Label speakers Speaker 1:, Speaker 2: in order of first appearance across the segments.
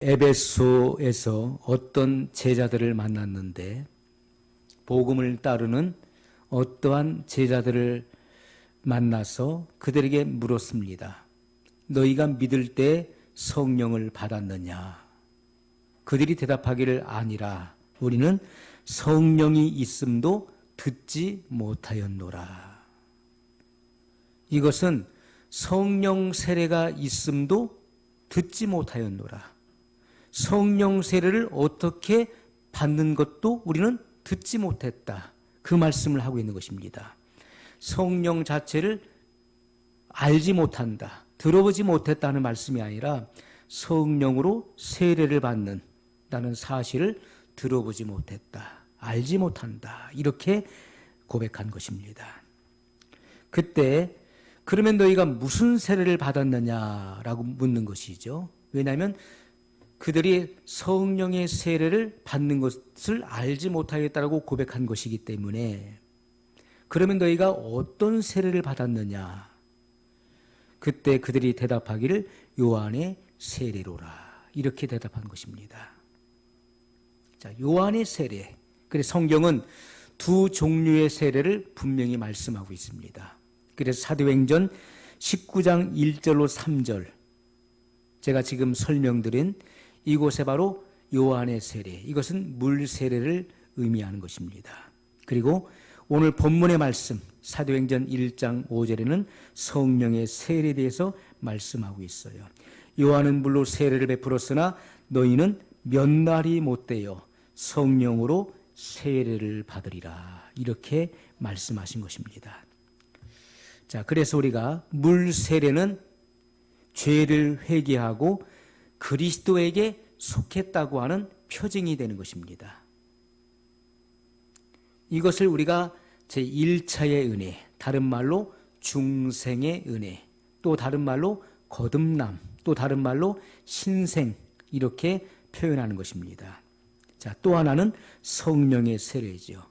Speaker 1: 에베소에서 어떤 제자들을 만났는데 복음을 따르는 어떠한 제자들을 만나서 그들에게 물었습니다. 너희가 믿을 때 성령을 받았느냐? 그들이 대답하기를 아니라 우리는 성령이 있음도 듣지 못하였노라. 이것은 성령 세례가 있음도 듣지 못하였노라. 성령 세례를 어떻게 받는 것도 우리는 듣지 못했다. 그 말씀을 하고 있는 것입니다. 성령 자체를 알지 못한다, 들어보지 못했다는 말씀이 아니라 성령으로 세례를 받는다는 사실을 들어보지 못했다, 알지 못한다, 이렇게 고백한 것입니다. 그때 그러면 너희가 무슨 세례를 받았느냐라고 묻는 것이죠. 왜냐하면 그들이 성령의 세례를 받는 것을 알지 못하겠다고 고백한 것이기 때문에, 그러면 너희가 어떤 세례를 받았느냐? 그때 그들이 대답하기를 요한의 세례로라, 이렇게 대답한 것입니다. 자, 요한의 세례. 그래서 성경은 두 종류의 세례를 분명히 말씀하고 있습니다. 그래서 사도행전 19장 1절로 3절, 제가 지금 설명드린 이곳에 바로 요한의 세례, 이것은 물 세례를 의미하는 것입니다. 그리고 오늘 본문의 말씀 사도행전 1장 5절에는 성령의 세례에 대해서 말씀하고 있어요. 요한은 물로 세례를 베풀었으나 너희는 몇 날이 못되어 성령으로 세례를 받으리라, 이렇게 말씀하신 것입니다. 자, 그래서 우리가 물 세례는 죄를 회개하고 그리스도에게 속했다고 하는 표징이 되는 것입니다. 이것을 우리가 제1차의 은혜, 다른 말로 중생의 은혜, 또 다른 말로 거듭남, 또 다른 말로 신생, 이렇게 표현하는 것입니다. 자, 또 하나는 성령의 세례죠.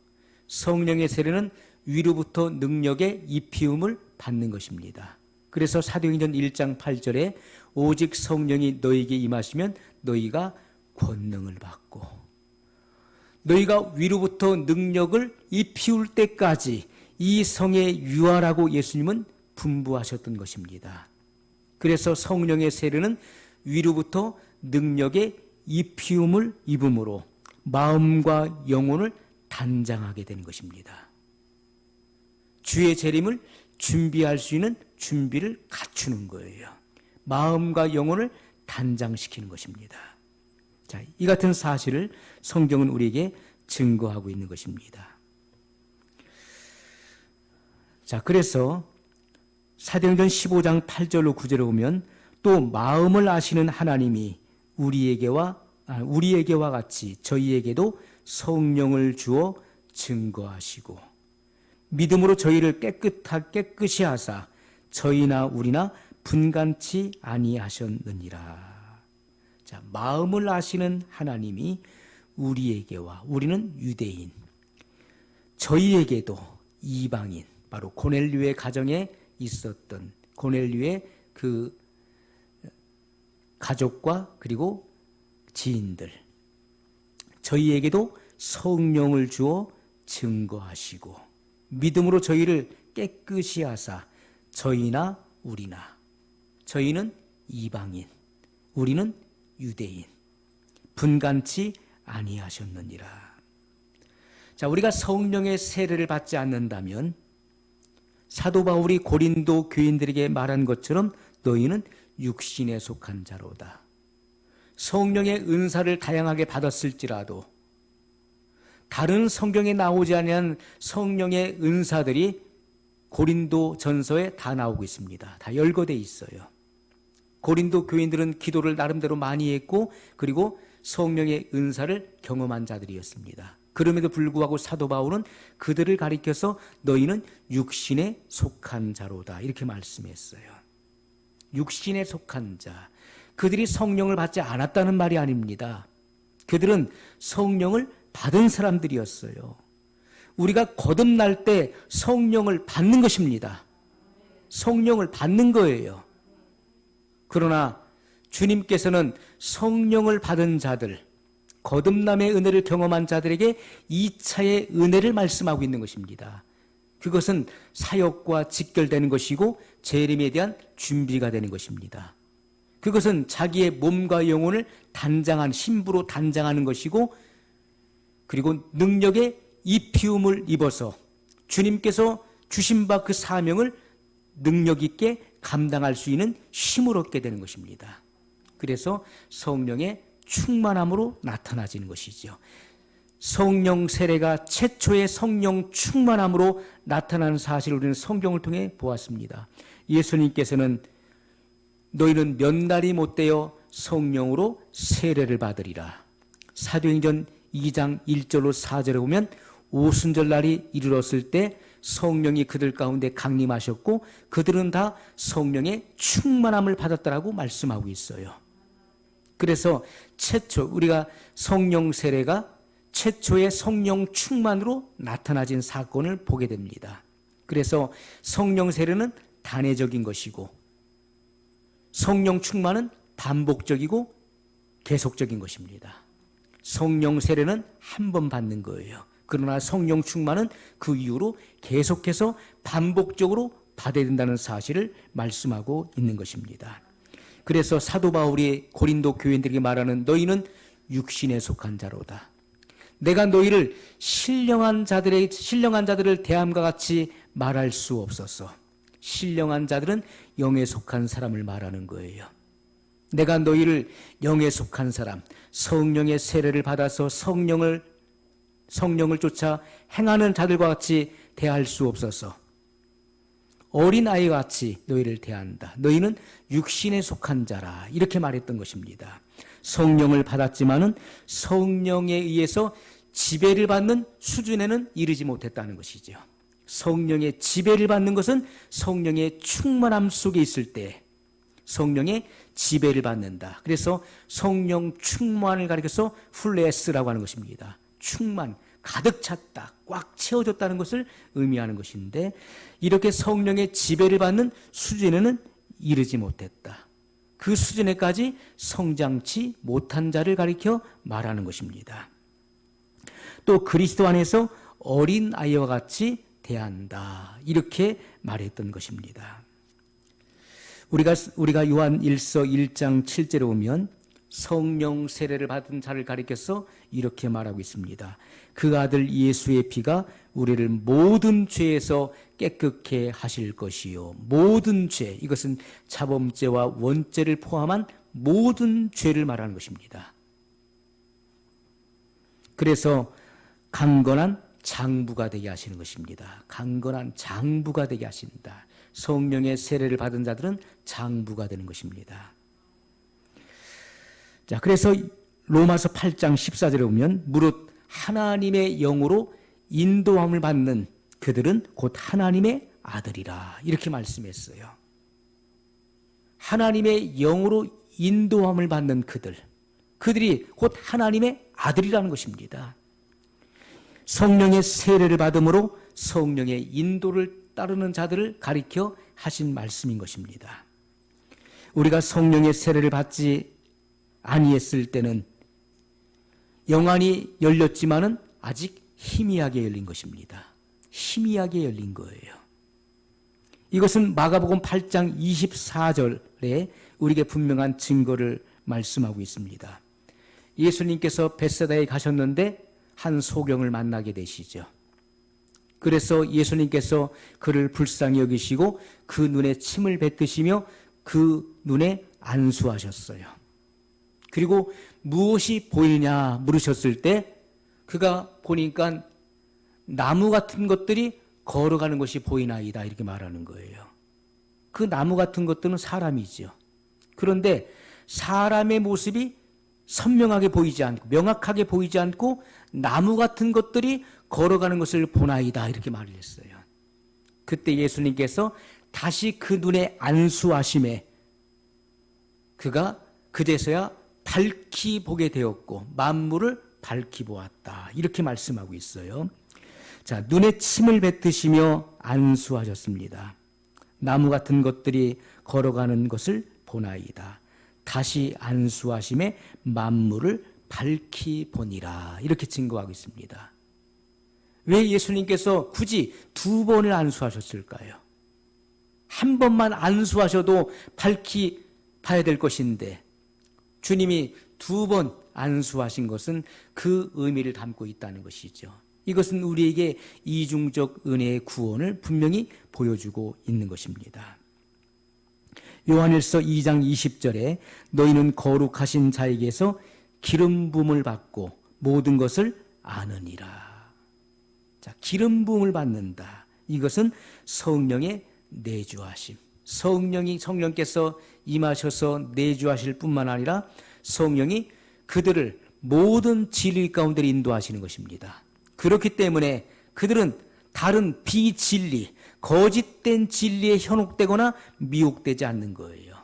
Speaker 1: 성령의 세례는 위로부터 능력의 입히움을 받는 것입니다. 그래서 사도행전 1장 8절에 오직 성령이 너희에게 임하시면 너희가 권능을 받고, 너희가 위로부터 능력을 입히울 때까지 이 성에 유하라고 예수님은 분부하셨던 것입니다. 그래서 성령의 세례는 위로부터 능력의 입히움을 입음으로 마음과 영혼을 단장하게 되는 것입니다. 주의 재림을 준비할 수 있는 준비를 갖추는 거예요. 마음과 영혼을 단장시키는 것입니다. 자, 이 같은 사실을 성경은 우리에게 증거하고 있는 것입니다. 자, 그래서 사도행전 15장 8절로 9절에 보면 또 마음을 아시는 하나님이 우리에게와 같이 저희에게도 성령을 주어 증거하시고 믿음으로 저희를 깨끗이 하사 저희나 우리나 분간치 아니하셨느니라. 자, 마음을 아시는 하나님이 우리에게와, 우리는 유대인, 저희에게도 이방인, 바로 고넬료의 가정에 있었던 고넬료의 그 가족과 그리고 지인들, 저희에게도 성령을 주어 증거하시고 믿음으로 저희를 깨끗이 하사 저희나 우리나, 저희는 이방인, 우리는 유대인, 분간치 아니하셨느니라. 자, 우리가 성령의 세례를 받지 않는다면 사도 바울이 고린도 교인들에게 말한 것처럼 너희는 육신에 속한 자로다. 성령의 은사를 다양하게 받았을지라도 다른 성경에 나오지 않은 성령의 은사들이 고린도 전서에 다 나오고 있습니다. 다 열거되어 있어요. 고린도 교인들은 기도를 나름대로 많이 했고 그리고 성령의 은사를 경험한 자들이었습니다. 그럼에도 불구하고 사도 바울은 그들을 가리켜서 너희는 육신에 속한 자로다, 이렇게 말씀했어요. 육신에 속한 자, 그들이 성령을 받지 않았다는 말이 아닙니다. 그들은 성령을 받은 사람들이었어요. 우리가 거듭날 때 성령을 받는 것입니다. 성령을 받는 거예요. 그러나 주님께서는 성령을 받은 자들, 거듭남의 은혜를 경험한 자들에게 2차의 은혜를 말씀하고 있는 것입니다. 그것은 사역과 직결되는 것이고 재림에 대한 준비가 되는 것입니다. 그것은 자기의 몸과 영혼을 단장한 신부로 단장하는 것이고, 그리고 능력의 입히움을 입어서 주님께서 주신 바 그 사명을 능력 있게 감당할 수 있는 힘을 얻게 되는 것입니다. 그래서 성령의 충만함으로 나타나지는 것이죠. 성령 세례가 최초의 성령 충만함으로 나타나는 사실을 우리는 성경을 통해 보았습니다. 예수님께서는 너희는 몇 날이 못되어 성령으로 세례를 받으리라. 사도행전 2장 1절로 4절에 보면 오순절 날이 이르렀을 때 성령이 그들 가운데 강림하셨고 그들은 다 성령의 충만함을 받았다라고 말씀하고 있어요. 그래서 최초 우리가 성령 세례가 최초의 성령 충만으로 나타나진 사건을 보게 됩니다. 그래서 성령 세례는 단회적인 것이고 성령 충만은 반복적이고 계속적인 것입니다. 성령 세례는 한 번 받는 거예요. 그러나 성령 충만은 그 이후로 계속해서 반복적으로 받아야 된다는 사실을 말씀하고 있는 것입니다. 그래서 사도 바울이 고린도 교인들에게 말하는 너희는 육신에 속한 자로다. 내가 너희를 신령한 자들을 대함과 같이 말할 수 없어서. 신령한 자들은 영에 속한 사람을 말하는 거예요. 내가 너희를 영에 속한 사람, 성령의 세례를 받아서 성령을 쫓아 행하는 자들과 같이 대할 수 없어서 어린아이와 같이 너희를 대한다. 너희는 육신에 속한 자라. 이렇게 말했던 것입니다. 성령을 받았지만은 성령에 의해서 지배를 받는 수준에는 이르지 못했다는 것이죠. 성령의 지배를 받는 것은 성령의 충만함 속에 있을 때 성령의 지배를 받는다. 그래서 성령 충만을 가리켜서 플레스라고 하는 것입니다. 충만, 가득 찼다, 꽉 채워졌다는 것을 의미하는 것인데 이렇게 성령의 지배를 받는 수준에는 이르지 못했다. 그 수준에까지 성장치 못한 자를 가리켜 말하는 것입니다. 또 그리스도 안에서 어린 아이와 같이 대한다. 이렇게 말했던 것입니다. 우리가 요한 1서 1장 7절에 보면 성령 세례를 받은 자를 가리켜서 이렇게 말하고 있습니다. 그 아들 예수의 피가 우리를 모든 죄에서 깨끗게 하실 것이요. 모든 죄, 이것은 자범죄와 원죄를 포함한 모든 죄를 말하는 것입니다. 그래서 강건한 장부가 되게 하시는 것입니다. 강건한 장부가 되게 하신다. 성령의 세례를 받은 자들은 장부가 되는 것입니다. 자, 그래서 로마서 8장 14절에 보면 무릇 하나님의 영으로 인도함을 받는 그들은 곧 하나님의 아들이라. 이렇게 말씀했어요. 하나님의 영으로 인도함을 받는 그들이 곧 하나님의 아들이라는 것입니다. 성령의 세례를 받음으로 성령의 인도를 따르는 자들을 가리켜 하신 말씀인 것입니다. 우리가 성령의 세례를 받지 아니했을 때는 영안이 열렸지만은 아직 희미하게 열린 것입니다. 희미하게 열린 거예요. 이것은 마가복음 8장 24절에 우리에게 분명한 증거를 말씀하고 있습니다. 예수님께서 벳세다에 가셨는데 한 소경을 만나게 되시죠. 그래서 예수님께서 그를 불쌍히 여기시고 그 눈에 침을 뱉으시며 그 눈에 안수하셨어요. 그리고 무엇이 보이냐 물으셨을 때 그가 보니까 나무 같은 것들이 걸어가는 것이 보이나이다 이렇게 말하는 거예요. 그 나무 같은 것들은 사람이죠. 그런데 사람의 모습이 선명하게 보이지 않고 명확하게 보이지 않고 나무 같은 것들이 걸어가는 것을 보나이다 이렇게 말을 했어요. 그때 예수님께서 다시 그 눈에 안수하심에 그가 그제서야 밝히 보게 되었고 만물을 밝히 보았다 이렇게 말씀하고 있어요. 자, 눈에 침을 뱉으시며 안수하셨습니다. 나무 같은 것들이 걸어가는 것을 보나이다. 다시 안수하심에 만물을 밝히 보니라. 이렇게 증거하고 있습니다. 왜 예수님께서 굳이 2번을 안수하셨을까요? 한 번만 안수하셔도 밝히 봐야 될 것인데 주님이 2번 안수하신 것은 그 의미를 담고 있다는 것이죠. 이것은 우리에게 이중적 은혜의 구원을 분명히 보여주고 있는 것입니다. 요한일서 2장 20절에 너희는 거룩하신 자에게서 기름 부음을 받고 모든 것을 아느니라. 자, 기름 부음을 받는다. 이것은 성령의 내주하심. 성령께서 임하셔서 내주하실 뿐만 아니라 성령이 그들을 모든 진리 가운데 인도하시는 것입니다. 그렇기 때문에 그들은 다른 비진리, 거짓된 진리에 현혹되거나 미혹되지 않는 거예요.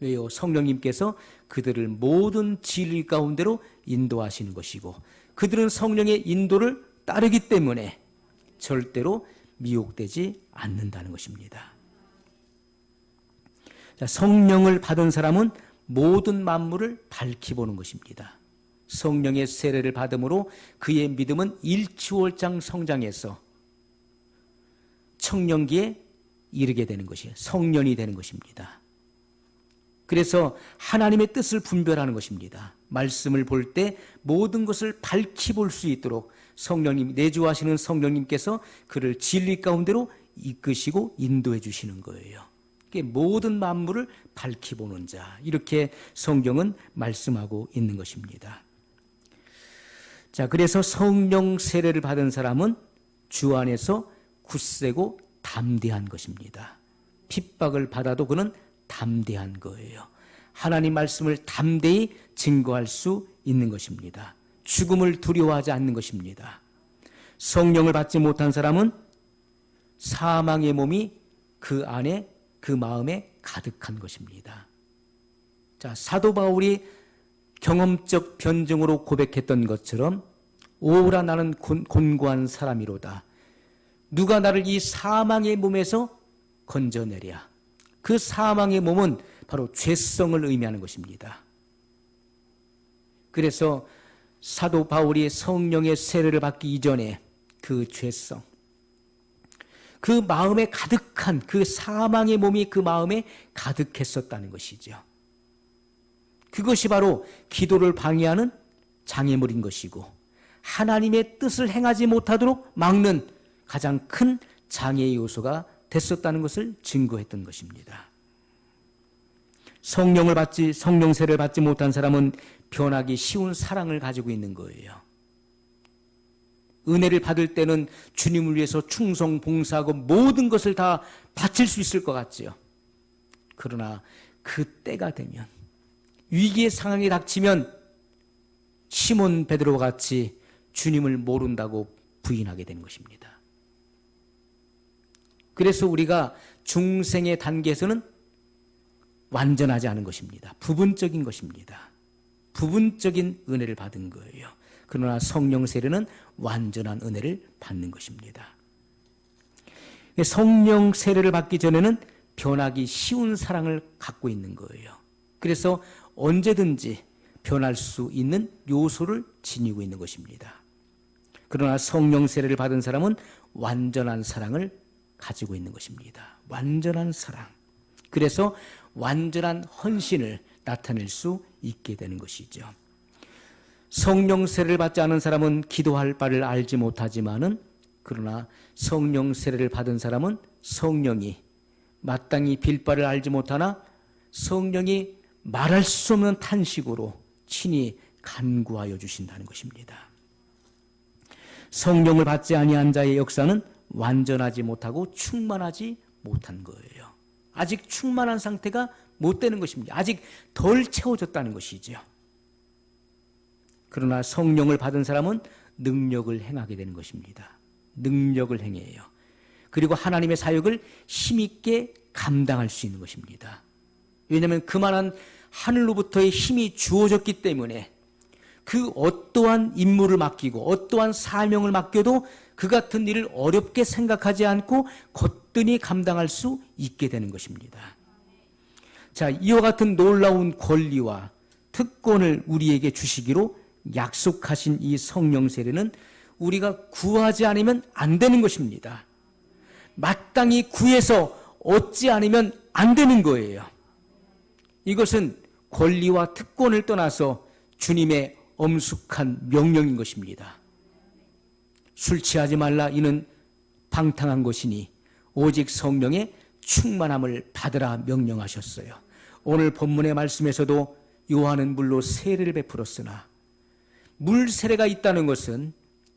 Speaker 1: 왜요? 성령님께서 그들을 모든 진리 가운데로 인도하시는 것이고 그들은 성령의 인도를 따르기 때문에 절대로 미혹되지 않는다는 것입니다. 자, 성령을 받은 사람은 모든 만물을 밝히 보는 것입니다. 성령의 세례를 받음으로 그의 믿음은 일취월장 성장해서 청년기에 이르게 되는 것이에요. 성년이 되는 것입니다. 그래서 하나님의 뜻을 분별하는 것입니다. 말씀을 볼 때 모든 것을 밝히 볼 수 있도록 성령님, 내주하시는 성령님께서 그를 진리 가운데로 이끄시고 인도해 주시는 거예요. 모든 만물을 밝히 보는 자, 이렇게 성경은 말씀하고 있는 것입니다. 자, 그래서 성령 세례를 받은 사람은 주 안에서 굳세고 담대한 것입니다. 핍박을 받아도 그는 담대한 거예요. 하나님 말씀을 담대히 증거할 수 있는 것입니다. 죽음을 두려워하지 않는 것입니다. 성령을 받지 못한 사람은 사망의 몸이 그 안에, 그 마음에 가득한 것입니다. 자, 사도 바울이 경험적 변증으로 고백했던 것처럼 오라 나는 곤고한 사람이로다. 누가 나를 이 사망의 몸에서 건져내랴. 그 사망의 몸은 바로 죄성을 의미하는 것입니다. 그래서 사도 바울이 성령의 세례를 받기 이전에 그 죄성, 그 마음에 가득한 그 사망의 몸이 그 마음에 가득했었다는 것이죠. 그것이 바로 기도를 방해하는 장애물인 것이고 하나님의 뜻을 행하지 못하도록 막는 가장 큰 장애의 요소가 됐었다는 것을 증거했던 것입니다. 성령 세례를 받지 못한 사람은 변하기 쉬운 사랑을 가지고 있는 거예요. 은혜를 받을 때는 주님을 위해서 충성, 봉사하고 모든 것을 다 바칠 수 있을 것 같지요. 그러나 그 때가 되면, 위기의 상황이 닥치면 시몬 베드로와 같이 주님을 모른다고 부인하게 되는 것입니다. 그래서 우리가 중생의 단계에서는 완전하지 않은 것입니다. 부분적인 것입니다. 부분적인 은혜를 받은 거예요. 그러나 성령 세례는 완전한 은혜를 받는 것입니다. 성령 세례를 받기 전에는 변하기 쉬운 사랑을 갖고 있는 거예요. 그래서 언제든지 변할 수 있는 요소를 지니고 있는 것입니다. 그러나 성령 세례를 받은 사람은 완전한 사랑을 가지고 있는 것입니다. 완전한 사랑. 그래서 완전한 헌신을 나타낼 수 있게 되는 것이죠. 성령 세례를 받지 않은 사람은 기도할 바를 알지 못하지만은 그러나 성령 세례를 받은 사람은 성령이 마땅히 빌 바를 알지 못하나 성령이 말할 수 없는 탄식으로 친히 간구하여 주신다는 것입니다. 성령을 받지 아니한 자의 역사는 완전하지 못하고 충만하지 못한 거예요. 아직 충만한 상태가 못 되는 것입니다. 아직 덜 채워졌다는 것이죠. 그러나 성령을 받은 사람은 능력을 행하게 되는 것입니다. 능력을 행해요. 그리고 하나님의 사역을 힘있게 감당할 수 있는 것입니다. 왜냐하면 그만한 하늘로부터의 힘이 주어졌기 때문에 그 어떠한 임무를 맡기고 어떠한 사명을 맡겨도 그 같은 일을 어렵게 생각하지 않고 거뜬히 감당할 수 있게 되는 것입니다. 자, 이와 같은 놀라운 권리와 특권을 우리에게 주시기로 약속하신 이 성령 세례는 우리가 구하지 않으면 안 되는 것입니다. 마땅히 구해서 얻지 않으면 안 되는 거예요. 이것은 권리와 특권을 떠나서 주님의 엄숙한 명령인 것입니다. 술 취하지 말라 이는 방탕한 것이니 오직 성령의 충만함을 받으라 명령하셨어요. 오늘 본문의 말씀에서도 요한은 물로 세례를 베풀었으나 물 세례가 있다는 것은,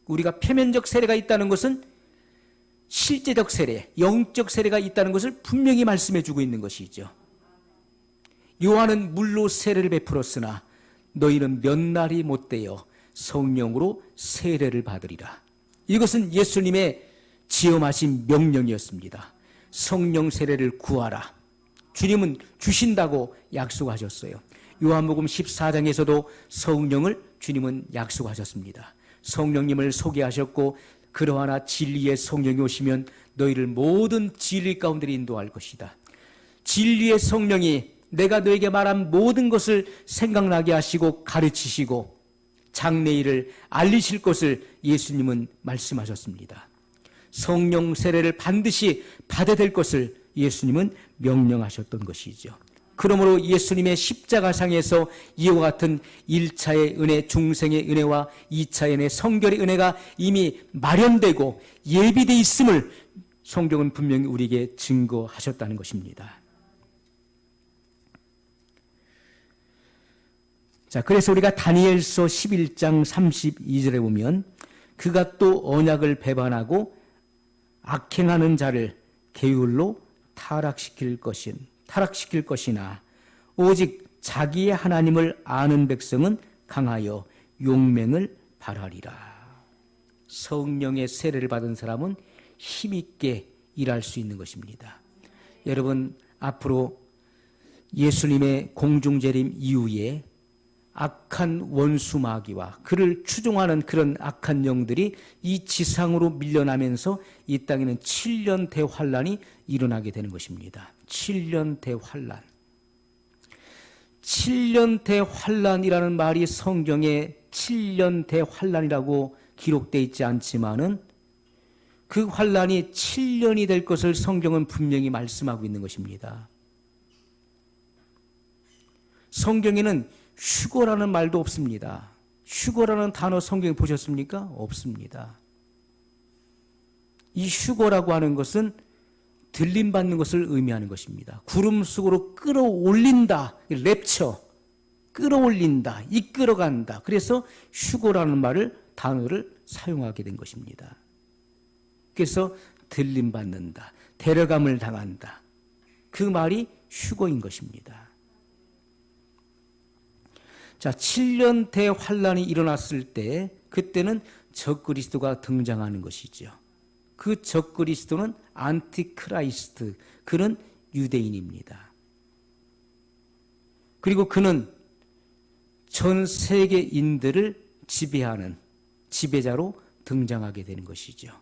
Speaker 1: 우리가 표면적 세례가 있다는 것은 실제적 세례, 영적 세례가 있다는 것을 분명히 말씀해 주고 있는 것이죠. 요한은 물로 세례를 베풀었으나 너희는 몇 날이 못되어 성령으로 세례를 받으리라. 이것은 예수님의 지엄하신 명령이었습니다. 성령 세례를 구하라. 주님은 주신다고 약속하셨어요. 요한복음 14장에서도 성령을 주님은 약속하셨습니다. 성령님을 소개하셨고 그러하나 진리의 성령이 오시면 너희를 모든 진리 가운데 인도할 것이다. 진리의 성령이 내가 너에게 말한 모든 것을 생각나게 하시고 가르치시고 장래일을 알리실 것을 예수님은 말씀하셨습니다. 성령 세례를 반드시 받아야 될 것을 예수님은 명령하셨던 것이죠. 그러므로 예수님의 십자가상에서 이와 같은 1차의 은혜, 중생의 은혜와 2차의 은혜, 성결의 은혜가 이미 마련되고 예비되어 있음을 성경은 분명히 우리에게 증거하셨다는 것입니다. 자, 그래서 우리가 다니엘서 11장 32절에 보면 그가 또 언약을 배반하고 악행하는 자를 계율로 타락시킬 것이나 오직 자기의 하나님을 아는 백성은 강하여 용맹을 발하리라. 성령의 세례를 받은 사람은 힘있게 일할 수 있는 것입니다. 여러분, 앞으로 예수님의 공중재림 이후에 악한 원수 마귀와 그를 추종하는 그런 악한 영들이 이 지상으로 밀려나면서 이 땅에는 7년 대환란이 일어나게 되는 것입니다. 7년 대환란. 7년 대환란이라는 말이 성경에 7년 대환란이라고 기록되어 있지 않지만은 그 환란이 7년이 될 것을 성경은 분명히 말씀하고 있는 것입니다. 성경에는 휴거라는 말도 없습니다. 휴거라는 단어 성경에 보셨습니까? 없습니다. 이 휴거라고 하는 것은 들림받는 것을 의미하는 것입니다. 구름 속으로 끌어올린다. 랩처. 끌어올린다. 이끌어간다. 그래서 휴거라는 단어를 사용하게 된 것입니다. 그래서 들림받는다. 데려감을 당한다. 그 말이 휴거인 것입니다. 자, 7년 대환란이 일어났을 때 그때는 적그리스도가 등장하는 것이죠. 그 적그리스도는 안티크라이스트, 그는 유대인입니다. 그리고 그는 전 세계인들을 지배하는 지배자로 등장하게 되는 것이죠.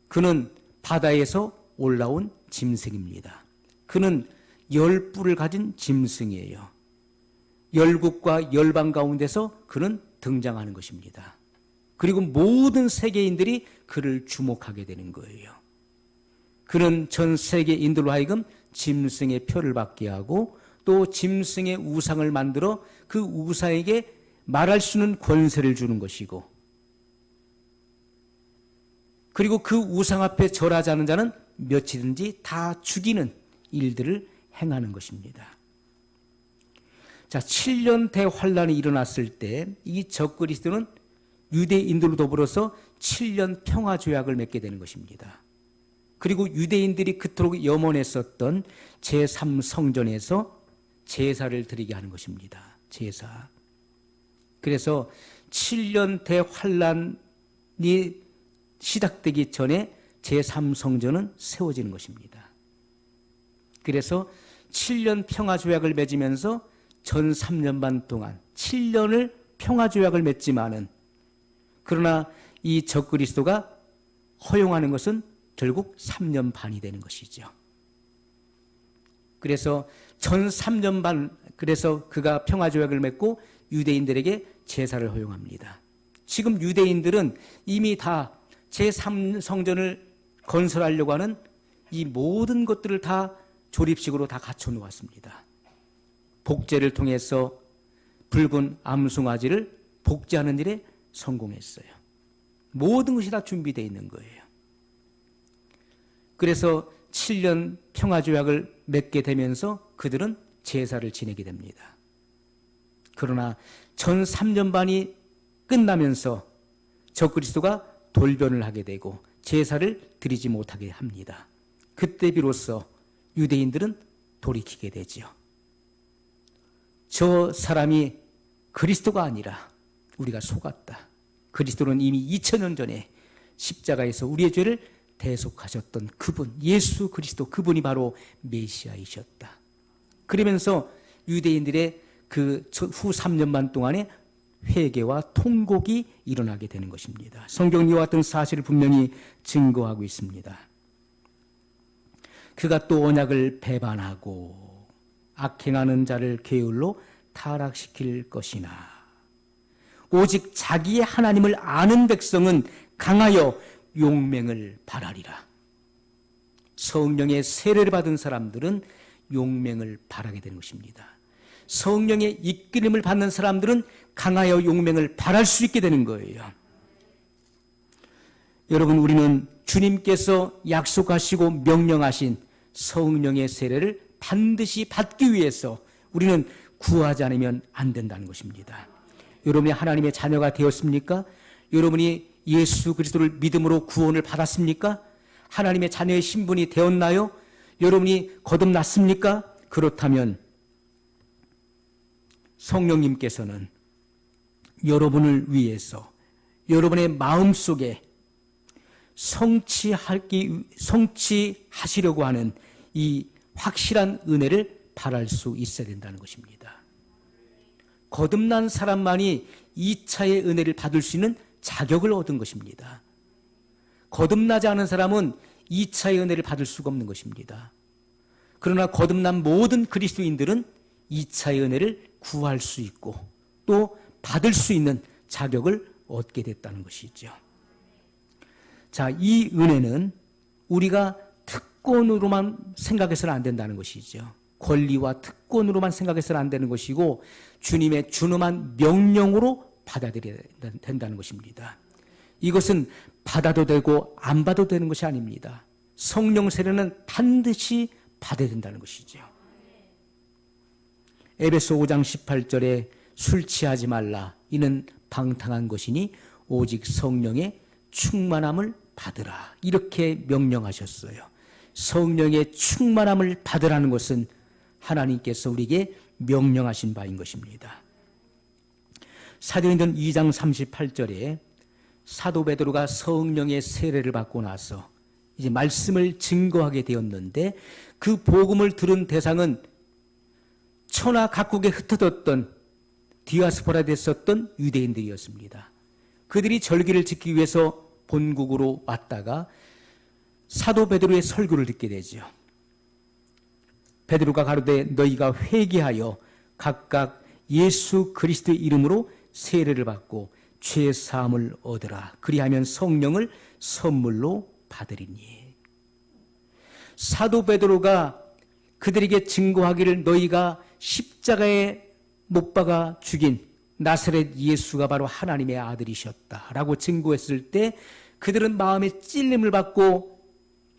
Speaker 1: 그는 바다에서 올라온 짐승입니다. 그는 10뿔을 가진 짐승이에요. 열국과 열방 가운데서 그는 등장하는 것입니다. 그리고 모든 세계인들이 그를 주목하게 되는 거예요. 그는 전 세계인들로 하여금 짐승의 표를 받게 하고 또 짐승의 우상을 만들어 그 우상에게 말할 수 있는 권세를 주는 것이고, 그리고 그 우상 앞에 절하지 않은 자는 며칠든지 다 죽이는 일들을 행하는 것입니다. 자, 7년 대환란이 일어났을 때 이 적그리스도는 유대인들로 더불어서 7년 평화조약을 맺게 되는 것입니다. 그리고 유대인들이 그토록 염원했었던 제3성전에서 제사를 드리게 하는 것입니다. 제사. 그래서 7년 대환란이 시작되기 전에 제3성전은 세워지는 것입니다. 그래서 7년 평화조약을 맺으면서 전 3년 반 동안 7년을 평화조약을 맺지만은, 그러나 이 적그리스도가 허용하는 것은 결국 3년 반이 되는 것이죠. 그래서 전 3년 반, 그래서 그가 평화조약을 맺고 유대인들에게 제사를 허용합니다. 지금 유대인들은 이미 다 제3성전을 건설하려고 하는 이 모든 것들을 다 조립식으로 다 갖춰 놓았습니다. 복제를 통해서 붉은 암송아지를 복제하는 일에 성공했어요. 모든 것이 다 준비되어 있는 거예요. 그래서 7년 평화조약을 맺게 되면서 그들은 제사를 지내게 됩니다. 그러나 전 3년 반이 끝나면서 적그리스도가 돌변을 하게 되고 제사를 드리지 못하게 합니다. 그때 비로소 유대인들은 돌이키게 되지요. 저 사람이 그리스도가 아니라 우리가 속았다. 그리스도는 이미 2000년 전에 십자가에서 우리의 죄를 대속하셨던 그분, 예수 그리스도, 그분이 바로 메시아이셨다. 그러면서 유대인들의 그 후 3년 반 동안에 회개와 통곡이 일어나게 되는 것입니다. 성경이 이와 같은 사실을 분명히 증거하고 있습니다. 그가 또 언약을 배반하고 악행하는 자를 게을로 타락시킬 것이나 오직 자기의 하나님을 아는 백성은 강하여 용맹을 바라리라. 성령의 세례를 받은 사람들은 용맹을 바라게 되는 것입니다. 성령의 이끌림을 받는 사람들은 강하여 용맹을 바랄 수 있게 되는 거예요. 여러분, 우리는 주님께서 약속하시고 명령하신 성령의 세례를 반드시 받기 위해서 우리는 구하지 않으면 안 된다는 것입니다. 여러분이 하나님의 자녀가 되었습니까? 여러분이 예수 그리스도를 믿음으로 구원을 받았습니까? 하나님의 자녀의 신분이 되었나요? 여러분이 거듭났습니까? 그렇다면 성령님께서는 여러분을 위해서 여러분의 마음속에 성취하시려고 하는 이 확실한 은혜를 바랄 수 있어야 된다는 것입니다. 거듭난 사람만이 2차의 은혜를 받을 수 있는 자격을 얻은 것입니다. 거듭나지 않은 사람은 2차의 은혜를 받을 수가 없는 것입니다. 그러나 거듭난 모든 그리스도인들은 2차의 은혜를 구할 수 있고 또 받을 수 있는 자격을 얻게 됐다는 것이죠. 자, 이 은혜는 우리가 특권으로만 생각해서는 안 된다는 것이죠. 권리와 특권으로만 생각해서는 안 되는 것이고 주님의 준엄한 명령으로 받아들여야 된다는 것입니다. 이것은 받아도 되고 안 받아도 되는 것이 아닙니다. 성령 세례는 반드시 받아야 된다는 것이죠. 에베소 5장 18절에 술 취하지 말라. 이는 방탕한 것이니 오직 성령의 충만함을 받으라. 이렇게 명령하셨어요. 성령의 충만함을 받으라는 것은 하나님께서 우리에게 명령하신 바인 것입니다. 사도행전 2장 38절에 사도 베드로가 성령의 세례를 받고 나서 이제 말씀을 증거하게 되었는데 그 복음을 들은 대상은 천하 각국에 흩어졌던 디아스포라 됐었던 유대인들이었습니다. 그들이 절기를 지키기 위해서 본국으로 왔다가 사도 베드로의 설교를 듣게 되죠. 베드로가 가로되 너희가 회개하여 각각 예수 그리스도의 이름으로 세례를 받고 죄 사함을 얻으라. 그리하면 성령을 선물로 받으리니. 사도 베드로가 그들에게 증거하기를 너희가 십자가에 못 박아 죽인 나사렛 예수가 바로 하나님의 아들이셨다라고 증거했을 때 그들은 마음에 찔림을 받고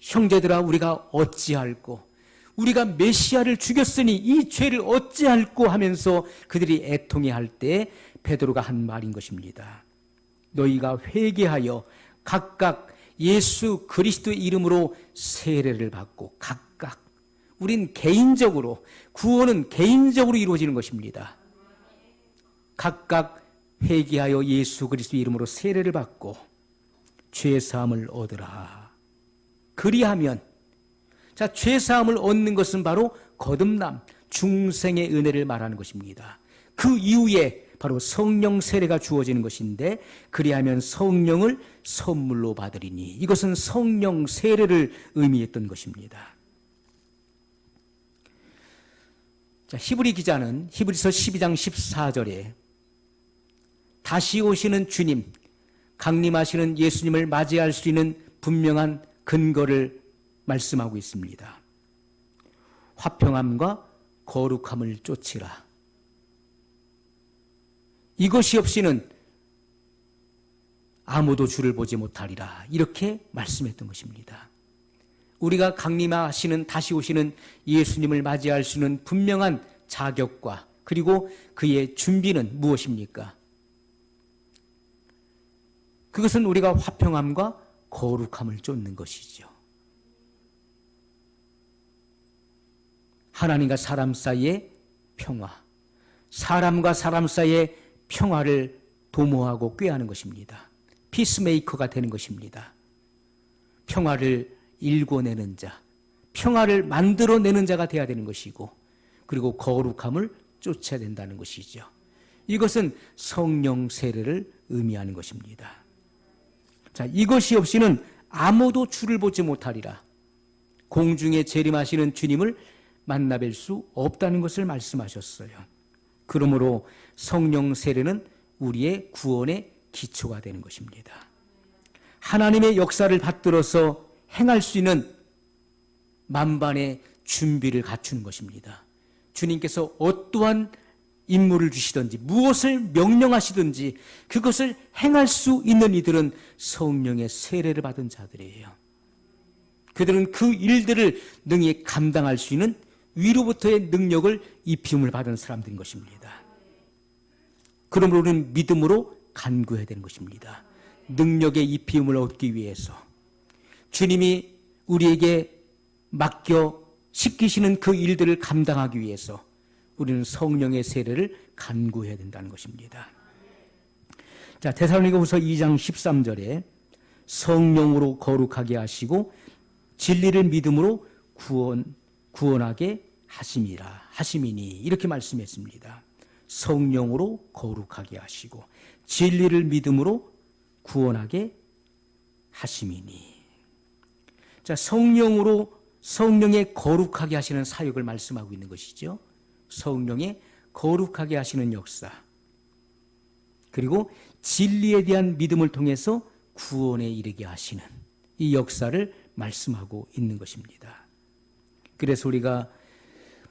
Speaker 1: 형제들아 우리가 어찌할꼬 우리가 메시아를 죽였으니 이 죄를 어찌할꼬 하면서 그들이 애통해할 때 베드로가 한 말인 것입니다. 너희가 회개하여 각각 예수 그리스도의 이름으로 세례를 받고 각각 우린 개인적으로 구원은 개인적으로 이루어지는 것입니다. 각각 회개하여 예수 그리스도의 이름으로 세례를 받고 죄사함을 얻으라. 그리하면 자, 죄사함을 얻는 것은 바로 거듭남, 중생의 은혜를 말하는 것입니다. 그 이후에 바로 성령 세례가 주어지는 것인데 그리하면 성령을 선물로 받으리니 이것은 성령 세례를 의미했던 것입니다. 자, 히브리 기자는 히브리서 12장 14절에 다시 오시는 주님, 강림하시는 예수님을 맞이할 수 있는 분명한 근거를 말씀하고 있습니다. 화평함과 거룩함을 쫓으라. 이것이 없이는 아무도 주를 보지 못하리라. 이렇게 말씀했던 것입니다. 우리가 강림하시는 다시 오시는 예수님을 맞이할 수 있는 분명한 자격과 그리고 그의 준비는 무엇입니까? 그것은 우리가 화평함과 거룩함을 쫓는 것이죠. 하나님과 사람 사이의 평화, 사람과 사람 사이의 평화를 도모하고 꾀하는 것입니다. 피스메이커가 되는 것입니다. 평화를 일궈내는 자, 평화를 만들어내는 자가 되어야 되는 것이고, 그리고 거룩함을 쫓아야 된다는 것이죠. 이것은 성령 세례를 의미하는 것입니다. 자, 이것이 없이는 아무도 주를 보지 못하리라. 공중에 재림하시는 주님을 만나뵐 수 없다는 것을 말씀하셨어요. 그러므로 성령 세례는 우리의 구원의 기초가 되는 것입니다. 하나님의 역사를 받들어서 행할 수 있는 만반의 준비를 갖추는 것입니다. 주님께서 어떠한 임무를 주시든지 무엇을 명령하시든지 그것을 행할 수 있는 이들은 성령의 세례를 받은 자들이에요. 그들은 그 일들을 능히 감당할 수 있는 위로부터의 능력을 입힘을 받은 사람들인 것입니다. 그러므로 우리는 믿음으로 간구해야 되는 것입니다. 능력의 입힘을 얻기 위해서 주님이 우리에게 맡겨 시키시는 그 일들을 감당하기 위해서 우리는 성령의 세례를 간구해야 된다는 것입니다. 자, 데살로니가후서 2장 13절에 성령으로 거룩하게 하시고 진리를 믿음으로 구원하게 하심이니 이렇게 말씀했습니다. 성령으로 거룩하게 하시고 진리를 믿음으로 구원하게 하심이니. 자, 성령의 거룩하게 하시는 사역을 말씀하고 있는 것이죠. 성령의 거룩하게 하시는 역사, 그리고 진리에 대한 믿음을 통해서 구원에 이르게 하시는 이 역사를 말씀하고 있는 것입니다. 그래서 우리가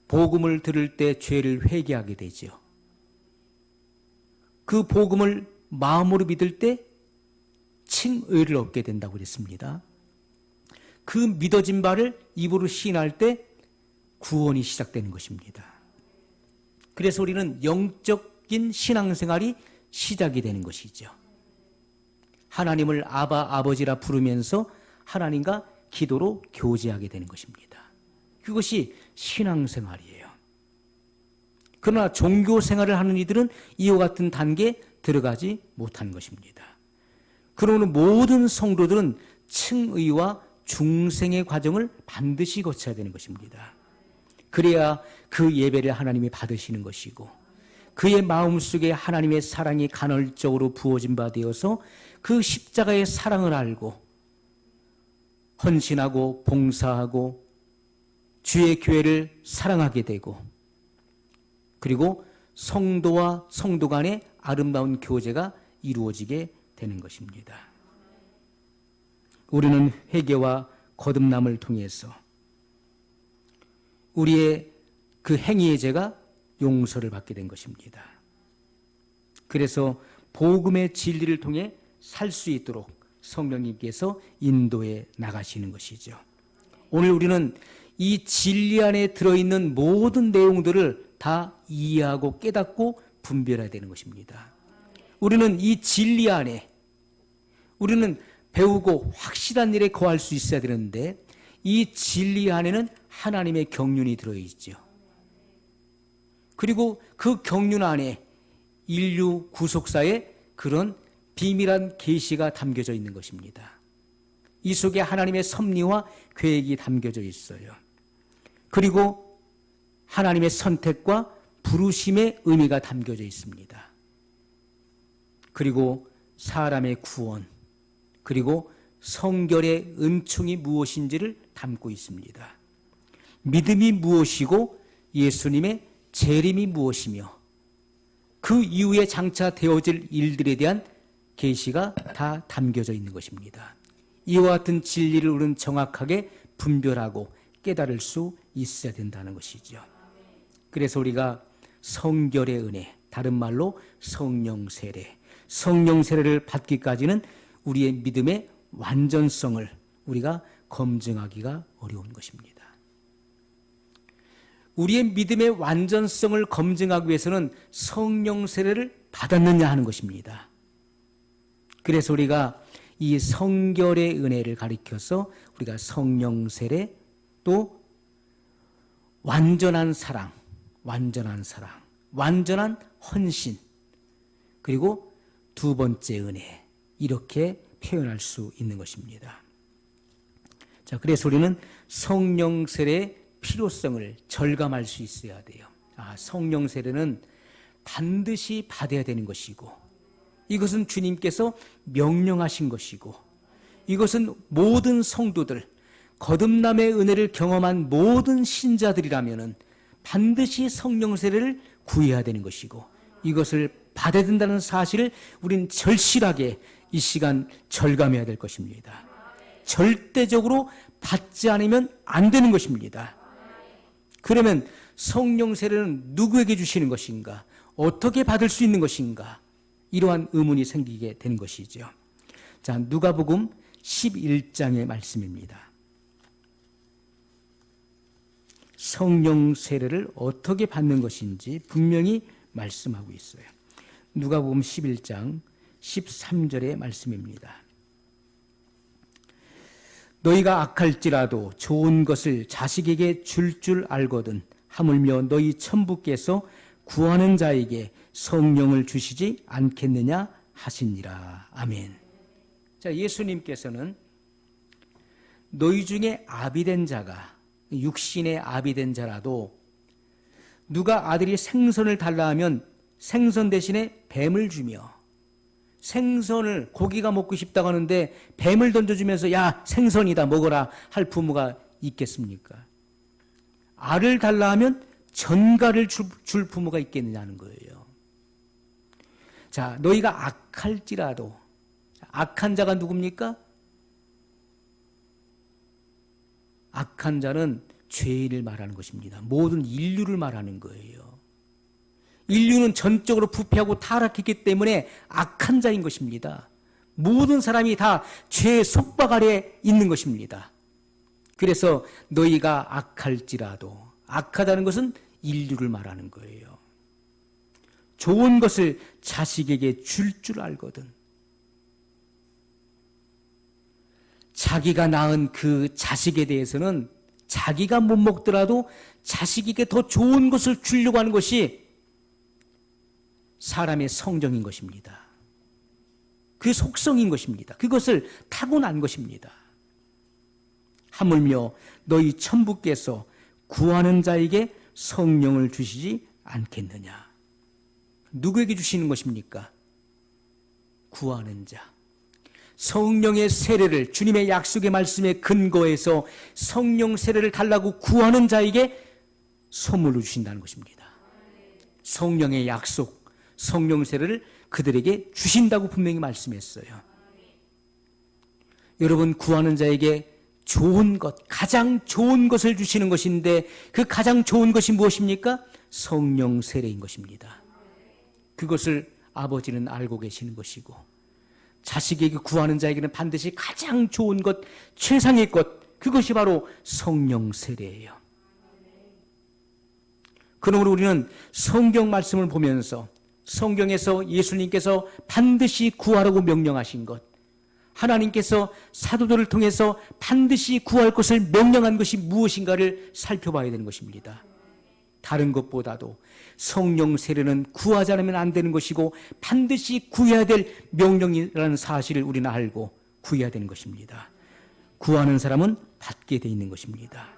Speaker 1: 복음을 들을 때 죄를 회개하게 되죠. 그 복음을 마음으로 믿을 때 칭의를 얻게 된다고 그랬습니다. 그 믿어진 바를 입으로 시인할 때 구원이 시작되는 것입니다. 그래서 우리는 영적인 신앙생활이 시작이 되는 것이죠. 하나님을 아버지라 부르면서 하나님과 기도로 교제하게 되는 것입니다. 그것이 신앙생활이에요. 그러나 종교생활을 하는 이들은 이와 같은 단계에 들어가지 못하는 것입니다. 그러므로 모든 성도들은 칭의와 중생의 과정을 반드시 거쳐야 되는 것입니다. 그래야 그 예배를 하나님이 받으시는 것이고 그의 마음속에 하나님의 사랑이 간헐적으로 부어진 바 되어서 그 십자가의 사랑을 알고 헌신하고 봉사하고 주의 교회를 사랑하게 되고 그리고 성도와 성도 간의 아름다운 교제가 이루어지게 되는 것입니다. 우리는 회개와 거듭남을 통해서 우리의 그 행위의 죄가 용서를 받게 된 것입니다. 그래서 복음의 진리를 통해 살 수 있도록 성령님께서 인도해 나가시는 것이죠. 오늘 우리는 이 진리 안에 들어있는 모든 내용들을 다 이해하고 깨닫고 분별해야 되는 것입니다. 우리는 이 진리 안에 우리는 배우고 확실한 일에 거할 수 있어야 되는데 이 진리 안에는 하나님의 경륜이 들어있죠. 그리고 그 경륜 안에 인류 구속사의 그런 비밀한 계시가 담겨져 있는 것입니다. 이 속에 하나님의 섭리와 계획이 담겨져 있어요. 그리고 하나님의 선택과 부르심의 의미가 담겨져 있습니다. 그리고 사람의 구원, 그리고 성결의 은총이 무엇인지를 담고 있습니다. 믿음이 무엇이고 예수님의 재림이 무엇이며 그 이후에 장차 되어질 일들에 대한 계시가 다 담겨져 있는 것입니다. 이와 같은 진리를 우리는 정확하게 분별하고 깨달을 수 있어야 된다는 것이죠. 그래서 우리가 성결의 은혜, 다른 말로 성령 세례, 성령 세례를 받기까지는 우리의 믿음의 완전성을 우리가 검증하기가 어려운 것입니다. 우리의 믿음의 완전성을 검증하기 위해서는 성령 세례를 받았느냐 하는 것입니다. 그래서 우리가 이 성결의 은혜를 가리켜서 우리가 성령 세례, 또 완전한 사랑, 완전한 헌신, 그리고 두 번째 은혜, 이렇게 표현할 수 있는 것입니다. 자, 그래서 우리는 성령 세례의 필요성을 절감할 수 있어야 돼요. 성령 세례는 반드시 받아야 되는 것이고, 이것은 주님께서 명령하신 것이고, 이것은 모든 성도들, 거듭남의 은혜를 경험한 모든 신자들이라면 반드시 성령 세례를 구해야 되는 것이고, 이것을 받아야 된다는 사실을 우리는 절실하게 이 시간 절감해야 될 것입니다. 절대적으로 받지 않으면 안 되는 것입니다. 그러면 성령 세례는 누구에게 주시는 것인가? 어떻게 받을 수 있는 것인가? 이러한 의문이 생기게 되는 것이죠. 자, 누가복음 11장의 말씀입니다. 성령 세례를 어떻게 받는 것인지 분명히 말씀하고 있어요. 누가복음 11장 13절의 말씀입니다. 너희가 악할지라도 좋은 것을 자식에게 줄 알거든 하물며 너희 천부께서 구하는 자에게 성령을 주시지 않겠느냐 하시니라. 아멘. 자, 예수님께서는 너희 중에 아비된 자가, 육신의 아비된 자라도 누가 아들이 생선을 달라 하면 생선 대신에 뱀을 주며, 생선을 고기가 먹고 싶다고 하는데 뱀을 던져주면서 야, 생선이다 먹어라 할 부모가 있겠습니까? 알을 달라 하면 전갈을 줄 부모가 있겠느냐는 거예요. 자, 너희가 악할지라도, 악한 자가 누굽니까? 악한 자는 죄인을 말하는 것입니다. 모든 인류를 말하는 거예요. 인류는 전적으로 부패하고 타락했기 때문에 악한 자인 것입니다. 모든 사람이 다 죄의 속박 아래 있는 것입니다. 그래서 너희가 악할지라도, 악하다는 것은 인류를 말하는 거예요. 좋은 것을 자식에게 줄 알거든. 자기가 낳은 그 자식에 대해서는 자기가 못 먹더라도 자식에게 더 좋은 것을 주려고 하는 것이 사람의 성정인 것입니다. 그 속성인 것입니다. 그것을 타고난 것입니다. 하물며 너희 천부께서 구하는 자에게 성령을 주시지 않겠느냐. 누구에게 주시는 것입니까? 구하는 자. 성령의 세례를, 주님의 약속의 말씀에 근거해서 성령 세례를 달라고 구하는 자에게 선물로 주신다는 것입니다. 성령의 약속, 성령 세례를 그들에게 주신다고 분명히 말씀했어요. 여러분, 구하는 자에게 좋은 것, 가장 좋은 것을 주시는 것인데 그 가장 좋은 것이 무엇입니까? 성령 세례인 것입니다. 그것을 아버지는 알고 계시는 것이고, 자식에게 구하는 자에게는 반드시 가장 좋은 것, 최상의 것, 그것이 바로 성령 세례예요. 그러므로 우리는 성경 말씀을 보면서 성경에서 예수님께서 반드시 구하라고 명령하신 것, 하나님께서 사도들을 통해서 반드시 구할 것을 명령한 것이 무엇인가를 살펴봐야 되는 것입니다. 다른 것보다도 성령 세례는 구하지 않으면 안 되는 것이고 반드시 구해야 될 명령이라는 사실을 우리는 알고 구해야 되는 것입니다. 구하는 사람은 받게 돼 있는 것입니다.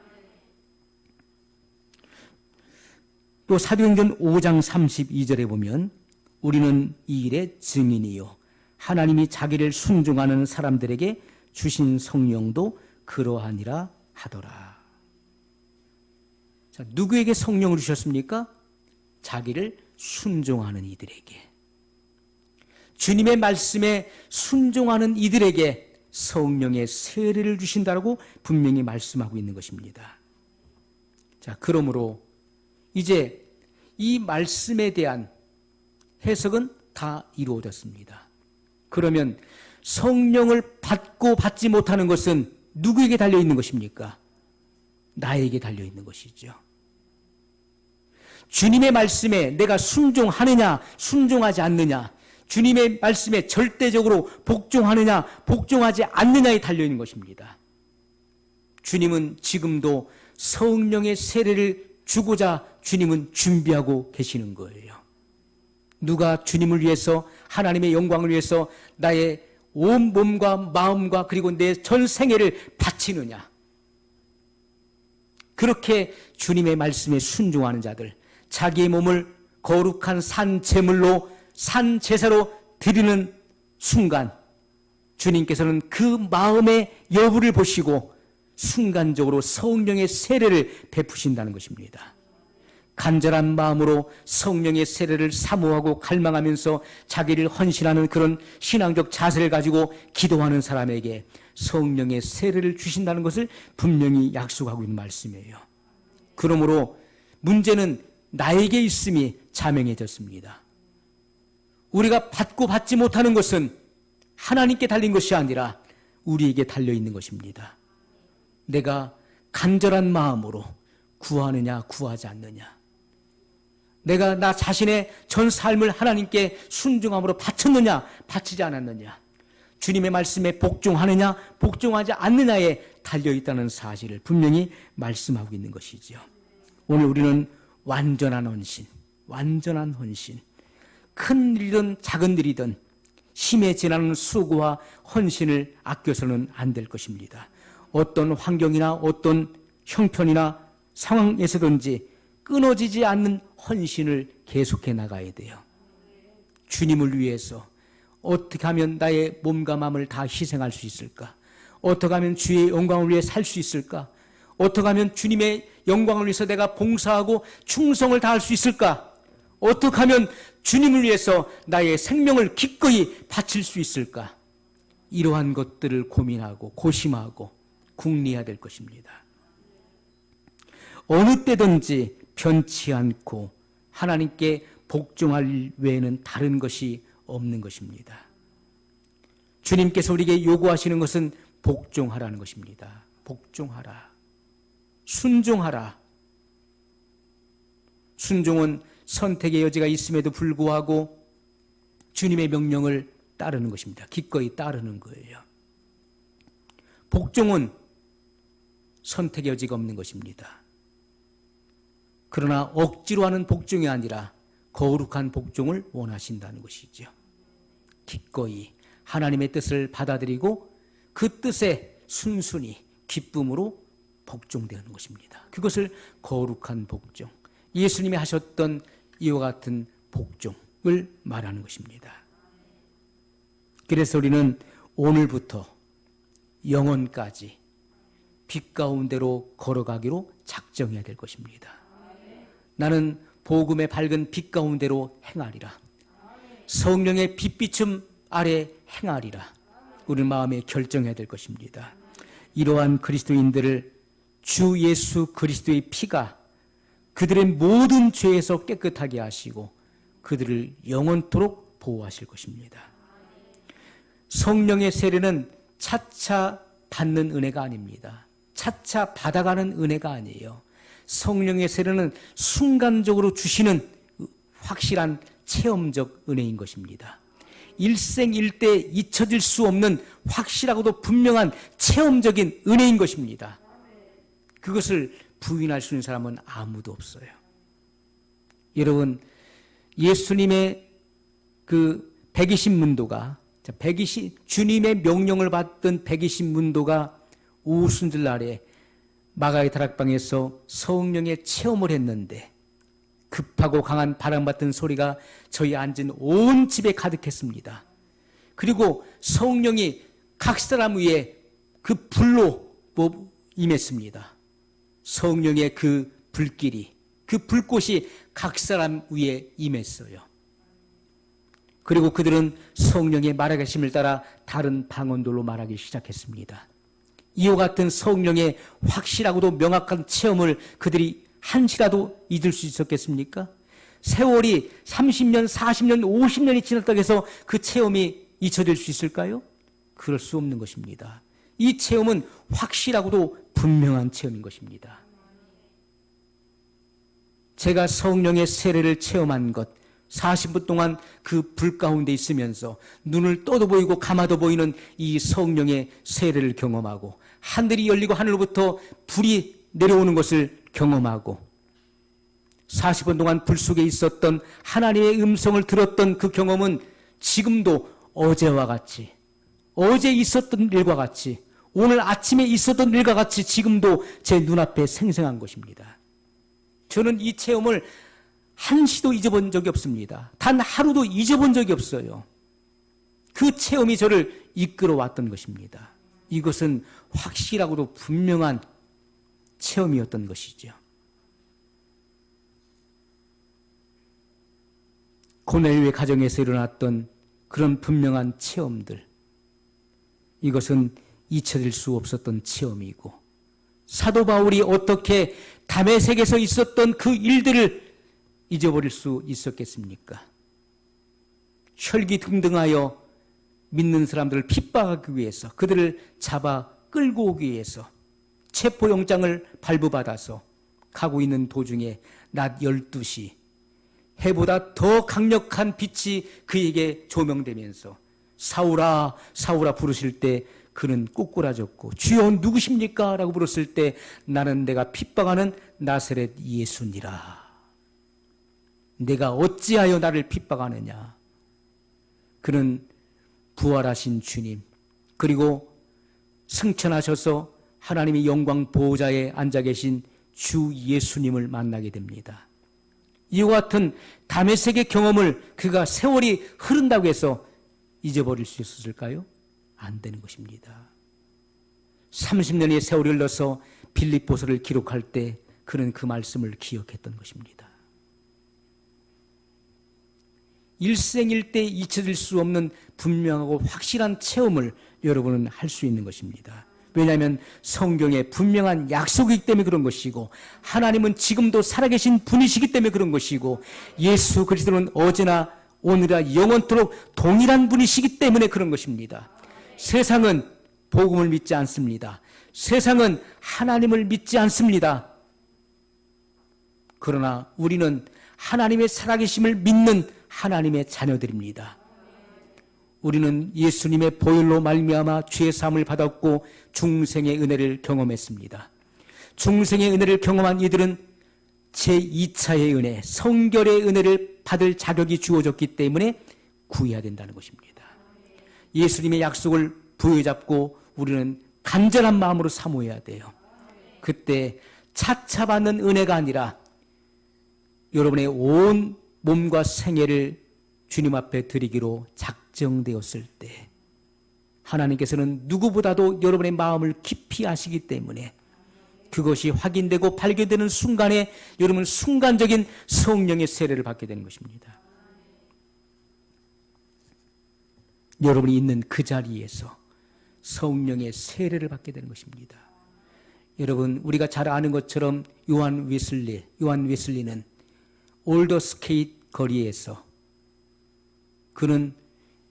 Speaker 1: 또 사도행전 5장 32절에 보면 우리는 이 일의 증인이요 하나님이 자기를 순종하는 사람들에게 주신 성령도 그러하니라 하더라. 자, 누구에게 성령을 주셨습니까? 자기를 순종하는 이들에게, 주님의 말씀에 순종하는 이들에게 성령의 세례를 주신다라고 분명히 말씀하고 있는 것입니다. 자, 그러므로 이제 이 말씀에 대한 해석은 다 이루어졌습니다. 그러면 성령을 받고 받지 못하는 것은 누구에게 달려있는 것입니까? 나에게 달려있는 것이죠. 주님의 말씀에 내가 순종하느냐 순종하지 않느냐, 주님의 말씀에 절대적으로 복종하느냐 복종하지 않느냐에 달려있는 것입니다. 주님은 지금도 성령의 세례를 주고자 주님은 준비하고 계시는 거예요. 누가 주님을 위해서, 하나님의 영광을 위해서 나의 온 몸과 마음과 그리고 내 전 생애를 바치느냐, 그렇게 주님의 말씀에 순종하는 자들, 자기의 몸을 거룩한 산 제물로, 산 제사로 드리는 순간 주님께서는 그 마음의 여부를 보시고 순간적으로 성령의 세례를 베푸신다는 것입니다. 간절한 마음으로 성령의 세례를 사모하고 갈망하면서 자기를 헌신하는 그런 신앙적 자세를 가지고 기도하는 사람에게 성령의 세례를 주신다는 것을 분명히 약속하고 있는 말씀이에요. 그러므로 문제는 나에게 있음이 자명해졌습니다. 우리가 받고 받지 못하는 것은 하나님께 달린 것이 아니라 우리에게 달려있는 것입니다. 내가 간절한 마음으로 구하느냐 구하지 않느냐, 내가 나 자신의 전 삶을 하나님께 순종함으로 바쳤느냐 바치지 않았느냐, 주님의 말씀에 복종하느냐 복종하지 않느냐에 달려있다는 사실을 분명히 말씀하고 있는 것이죠. 오늘 우리는 완전한 헌신, 완전한 헌신, 큰 일이든 작은 일이든 힘에 지나는 수고와 헌신을 아껴서는 안 될 것입니다. 어떤 환경이나 어떤 형편이나 상황에서든지 끊어지지 않는 헌신을 계속해 나가야 돼요. 주님을 위해서 어떻게 하면 나의 몸과 마음을 다 희생할 수 있을까? 어떻게 하면 주의 영광을 위해 살 수 있을까? 어떻게 하면 주님의 영광을 위해서 내가 봉사하고 충성을 다할 수 있을까? 어떻게 하면 주님을 위해서 나의 생명을 기꺼이 바칠 수 있을까? 이러한 것들을 고민하고 고심하고 궁리해야 될 것입니다. 어느 때든지 변치 않고 하나님께 복종할 외에는 다른 것이 없는 것입니다. 주님께서 우리에게 요구하시는 것은 복종하라는 것입니다. 복종하라. 순종하라. 순종은 선택의 여지가 있음에도 불구하고 주님의 명령을 따르는 것입니다. 기꺼이 따르는 거예요. 복종은 선택의 여지가 없는 것입니다. 그러나 억지로 하는 복종이 아니라 거룩한 복종을 원하신다는 것이죠. 기꺼이 하나님의 뜻을 받아들이고 그 뜻에 순순히 기쁨으로 복종되는 것입니다. 그것을 거룩한 복종, 예수님이 하셨던 이와 같은 복종을 말하는 것입니다. 그래서 우리는 오늘부터 영원까지 빛 가운데로 걸어가기로 작정해야 될 것입니다. 나는 복음의 밝은 빛 가운데로 행하리라. 성령의 빛비춤 아래 행하리라. 우리 마음에 결정해야 될 것입니다. 이러한 그리스도인들을 주 예수 그리스도의 피가 그들의 모든 죄에서 깨끗하게 하시고 그들을 영원토록 보호하실 것입니다. 성령의 세례는 차차 받는 은혜가 아닙니다. 차차 받아가는 은혜가 아니에요. 성령의 세례는 순간적으로 주시는 확실한 체험적 은혜인 것입니다. 일생일대 잊혀질 수 없는 확실하고도 분명한 체험적인 은혜인 것입니다. 그것을 부인할 수 있는 사람은 아무도 없어요. 여러분, 예수님의 그 120문도가 주님의 명령을 받던 120문도가 오순절날에 마가의 다락방에서 성령의 체험을 했는데 급하고 강한 바람 같은 소리가 저희 앉은 온 집에 가득했습니다. 그리고 성령이 각 사람 위에 그 불로 임했습니다. 성령의 그 불길이, 그 불꽃이 각 사람 위에 임했어요. 그리고 그들은 성령의 말하심을 따라 다른 방언들로 말하기 시작했습니다. 이와 같은 성령의 확실하고도 명확한 체험을 그들이 한시라도 잊을 수 있었겠습니까? 세월이 30년, 40년, 50년이 지났다고 해서 그 체험이 잊혀질 수 있을까요? 그럴 수 없는 것입니다. 이 체험은 확실하고도 분명한 체험인 것입니다. 제가 성령의 세례를 체험한 것, 40분 동안 그 불 가운데 있으면서 눈을 떠도 보이고 감아도 보이는 이 성령의 세례를 경험하고 하늘이 열리고 하늘로부터 불이 내려오는 것을 경험하고 40분 동안 불 속에 있었던 하나님의 음성을 들었던 그 경험은 지금도 어제와 같이, 어제 있었던 일과 같이, 오늘 아침에 있었던 일과 같이 지금도 제 눈앞에 생생한 것입니다. 저는 이 체험을 한시도 잊어본 적이 없습니다. 단 하루도 잊어본 적이 없어요. 그 체험이 저를 이끌어왔던 것입니다. 이것은 확실하고도 분명한 체험이었던 것이죠. 고넬료의 가정에서 일어났던 그런 분명한 체험들, 이것은 잊혀질 수 없었던 체험이고, 사도 바울이 어떻게 다메섹에서 있었던 그 일들을 잊어버릴 수 있었겠습니까? 혈기등등하여 믿는 사람들을 핍박하기 위해서, 그들을 잡아 끌고 오기 위해서 체포영장을 발부받아서 가고 있는 도중에 낮 12시 해보다 더 강력한 빛이 그에게 조명되면서 사울아 사울아 부르실 때 그는 꼬꾸라졌고, 주여 누구십니까? 라고 물었을 때 나는 내가 핍박하는 나사렛 예수니라. 내가 어찌하여 나를 핍박하느냐. 그는 부활하신 주님, 그리고 승천하셔서 하나님의 영광 보호자에 앉아 계신 주 예수님을 만나게 됩니다. 이와 같은 다메섹의 경험을 그가 세월이 흐른다고 해서 잊어버릴 수 있었을까요? 안 되는 것입니다. 30년의 세월이 흘러서 빌립보서를 기록할 때 그는 그 말씀을 기억했던 것입니다. 일생일대 잊혀질 수 없는 분명하고 확실한 체험을 여러분은 할 수 있는 것입니다. 왜냐하면 성경에 분명한 약속이기 때문에 그런 것이고, 하나님은 지금도 살아계신 분이시기 때문에 그런 것이고, 예수 그리스도는 어제나 오늘이나 영원토록 동일한 분이시기 때문에 그런 것입니다. 세상은 복음을 믿지 않습니다. 세상은 하나님을 믿지 않습니다. 그러나 우리는 하나님의 살아계심을 믿는 하나님의 자녀들입니다. 우리는 예수님의 보혈로 말미암아 죄 사함을 받았고 중생의 은혜를 경험했습니다. 중생의 은혜를 경험한 이들은 제2차의 은혜, 성결의 은혜를 받을 자격이 주어졌기 때문에 구해야 된다는 것입니다. 예수님의 약속을 부여잡고 우리는 간절한 마음으로 사모해야 돼요. 그때 차차 받는 은혜가 아니라 여러분의 온 몸과 생애를 주님 앞에 드리기로 작정되었을 때 하나님께서는 누구보다도 여러분의 마음을 깊이 아시기 때문에 그것이 확인되고 발견되는 순간에 여러분은 순간적인 성령의 세례를 받게 되는 것입니다. 여러분이 있는 그 자리에서 성령의 세례를 받게 되는 것입니다. 여러분, 우리가 잘 아는 것처럼 요한 웨슬리는 올더 스케이트 거리에서 그는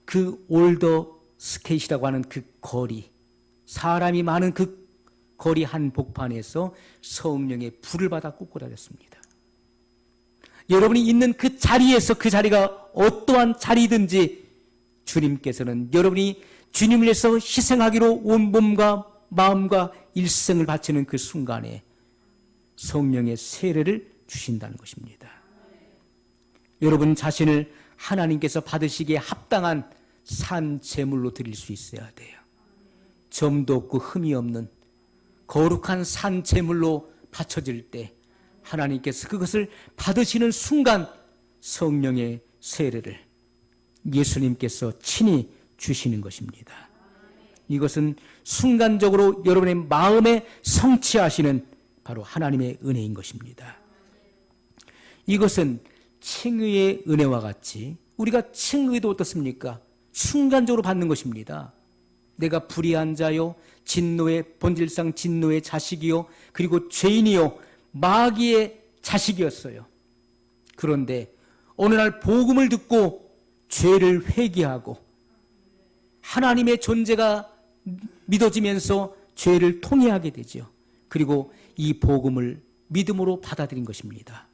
Speaker 1: 그 올더 스케이트라고 하는 그 거리, 사람이 많은 그 거리 한복판에서 성령의 불을 받아 꼬꾸라졌습니다. 여러분이 있는 그 자리에서, 그 자리가 어떠한 자리든지 주님께서는 여러분이 주님을 위해서 희생하기로 온 몸과 마음과 일생을 바치는 그 순간에 성령의 세례를 주신다는 것입니다. 여러분 자신을 하나님께서 받으시기에 합당한 산 제물로 드릴 수 있어야 돼요. 점도 없고 흠이 없는 거룩한 산 제물로 바쳐질 때 하나님께서 그것을 받으시는 순간 성령의 세례를 예수님께서 친히 주시는 것입니다. 이것은 순간적으로 여러분의 마음에 성취하시는 바로 하나님의 은혜인 것입니다. 이것은 칭의의 은혜와 같이 우리가 칭의도 어떻습니까? 순간적으로 받는 것입니다. 내가 불의한 자요, 진노의 본질상 진노의 자식이요, 그리고 죄인이요, 마귀의 자식이었어요. 그런데 어느 날 복음을 듣고 죄를 회개하고 하나님의 존재가 믿어지면서 죄를 통회하게 되죠. 그리고 이 복음을 믿음으로 받아들인 것입니다.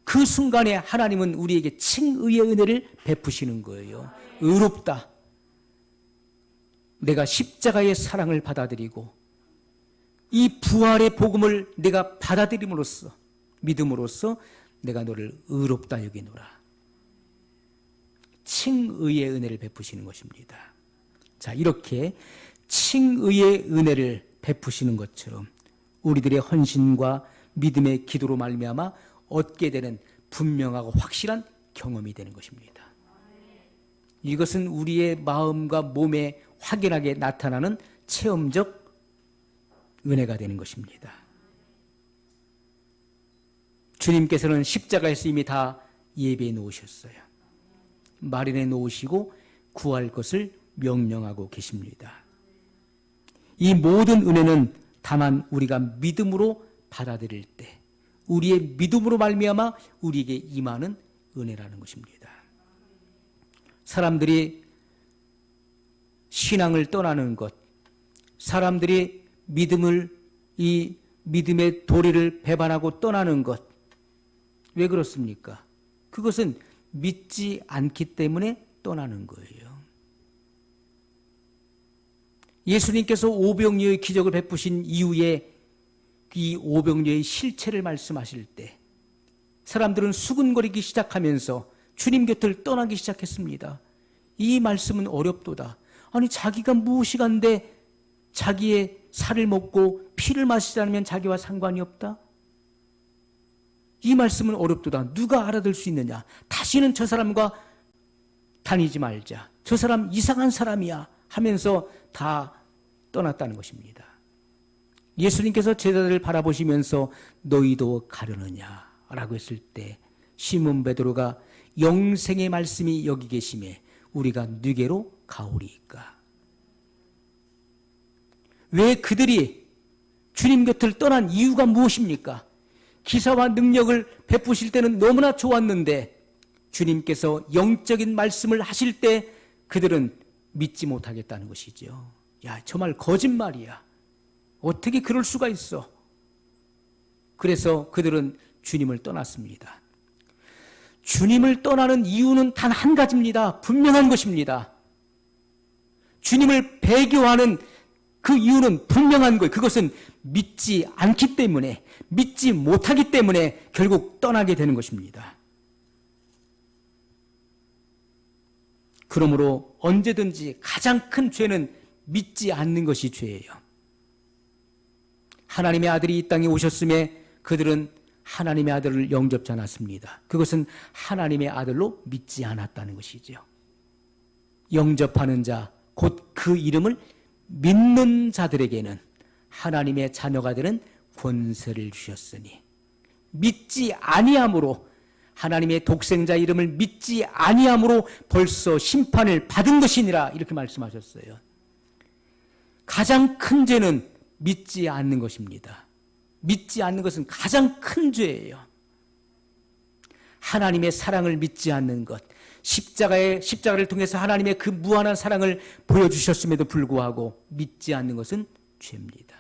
Speaker 1: 그 순간에 하나님은 우리에게 칭의의 은혜를 베푸시는 거예요. 의롭다. 내가 십자가의 사랑을 받아들이고 이 부활의 복음을 내가 받아들임으로써, 믿음으로써 내가 너를 의롭다 여기노라. 칭의의 은혜를 베푸시는 것입니다. 자, 이렇게 칭의의 은혜를 베푸시는 것처럼 우리들의 헌신과 믿음의 기도로 말미암아 얻게 되는 분명하고 확실한 경험이 되는 것입니다. 이것은 우리의 마음과 몸에 확연하게 나타나는 체험적 은혜가 되는 것입니다. 주님께서는 십자가에서 이미 다 예배해 놓으셨어요. 마련해 놓으시고 구할 것을 명령하고 계십니다. 이 모든 은혜는 다만 우리가 믿음으로 받아들일 때, 우리의 믿음으로 말미암아 우리에게 임하는 은혜라는 것입니다. 사람들이 신앙을 떠나는 것, 사람들이 이 믿음의 도리를 배반하고 떠나는 것, 왜 그렇습니까? 그것은 믿지 않기 때문에 떠나는 거예요. 예수님께서 오병이어의 기적을 베푸신 이후에 이 오병이어의 실체를 말씀하실 때 사람들은 수군거리기 시작하면서 주님 곁을 떠나기 시작했습니다. 이 말씀은 어렵도다. 아니, 자기가 무엇이간데 자기의 살을 먹고 피를 마시지 않으면 자기와 상관이 없다? 이 말씀은 어렵도다. 누가 알아들 수 있느냐? 다시는 저 사람과 다니지 말자. 저 사람 이상한 사람이야 하면서 다 떠났다는 것입니다. 예수님께서 제자들을 바라보시면서 너희도 가려느냐 라고 했을 때 시몬 베드로가 영생의 말씀이 여기 계심에 우리가 누게로 가오리이까. 왜 그들이 주님 곁을 떠난 이유가 무엇입니까? 기사와 능력을 베푸실 때는 너무나 좋았는데 주님께서 영적인 말씀을 하실 때 그들은 믿지 못하겠다는 것이죠. 야, 정말 거짓말이야. 어떻게 그럴 수가 있어? 그래서 그들은 주님을 떠났습니다. 주님을 떠나는 이유는 단 한 가지입니다. 분명한 것입니다. 주님을 배교하는 그 이유는 분명한 거예요. 그것은 믿지 않기 때문에, 믿지 못하기 때문에 결국 떠나게 되는 것입니다. 그러므로 언제든지 가장 큰 죄는 믿지 않는 것이 죄예요. 하나님의 아들이 이 땅에 오셨음에 그들은 하나님의 아들을 영접지 않았습니다. 그것은 하나님의 아들로 믿지 않았다는 것이죠. 영접하는 자, 곧 그 이름을 믿는 자들에게는 하나님의 자녀가 되는 권세를 주셨으니 믿지 아니함으로, 하나님의 독생자 이름을 믿지 아니함으로 벌써 심판을 받은 것이니라 이렇게 말씀하셨어요. 가장 큰 죄는 믿지 않는 것입니다. 믿지 않는 것은 가장 큰 죄예요. 하나님의 사랑을 믿지 않는 것, 십자가를 통해서 하나님의 그 무한한 사랑을 보여주셨음에도 불구하고 믿지 않는 것은 죄입니다.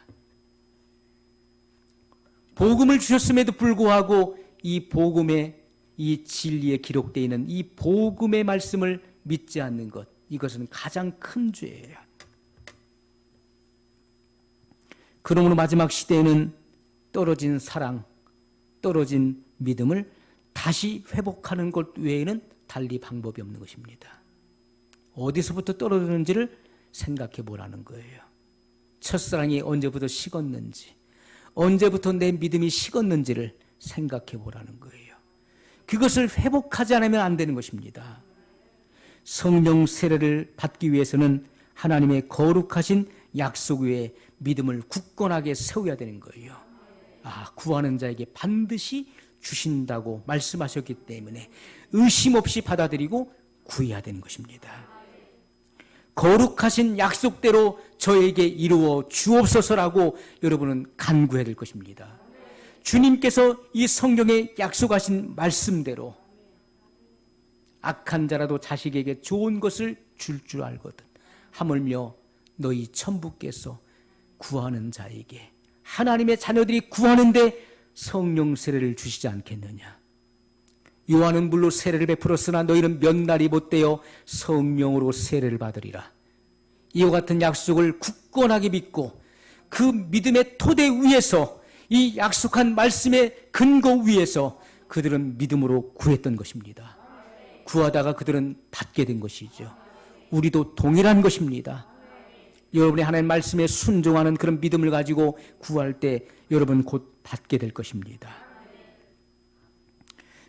Speaker 1: 복음을 주셨음에도 불구하고 이 복음의, 이 진리에 기록되어 있는 이 복음의 말씀을 믿지 않는 것, 이것은 가장 큰 죄예요. 그러므로 마지막 시대에는 떨어진 사랑, 떨어진 믿음을 다시 회복하는 것 외에는 달리 방법이 없는 것입니다. 어디서부터 떨어졌는지를 생각해 보라는 거예요. 첫사랑이 언제부터 식었는지, 언제부터 내 믿음이 식었는지를 생각해 보라는 거예요. 그것을 회복하지 않으면 안 되는 것입니다. 성령 세례를 받기 위해서는 하나님의 거룩하신 약속 위에 믿음을 굳건하게 세워야 되는 거예요. 구하는 자에게 반드시 주신다고 말씀하셨기 때문에 의심 없이 받아들이고 구해야 되는 것입니다. 거룩하신 약속대로 저에게 이루어 주옵소서라고 여러분은 간구해야 될 것입니다. 주님께서 이 성경에 약속하신 말씀대로 악한 자라도 자식에게 좋은 것을 줄 줄 알거든 하물며 너희 천부께서 구하는 자에게, 하나님의 자녀들이 구하는데 성령 세례를 주시지 않겠느냐. 요한은 물로 세례를 베풀었으나 너희는 몇 날이 못되어 성령으로 세례를 받으리라. 이와 같은 약속을 굳건하게 믿고 그 믿음의 토대 위에서, 이 약속한 말씀의 근거 위에서 그들은 믿음으로 구했던 것입니다. 구하다가 그들은 받게 된 것이죠. 우리도 동일한 것입니다. 여러분의 하나님 말씀에 순종하는 그런 믿음을 가지고 구할 때 여러분 곧 받게 될 것입니다.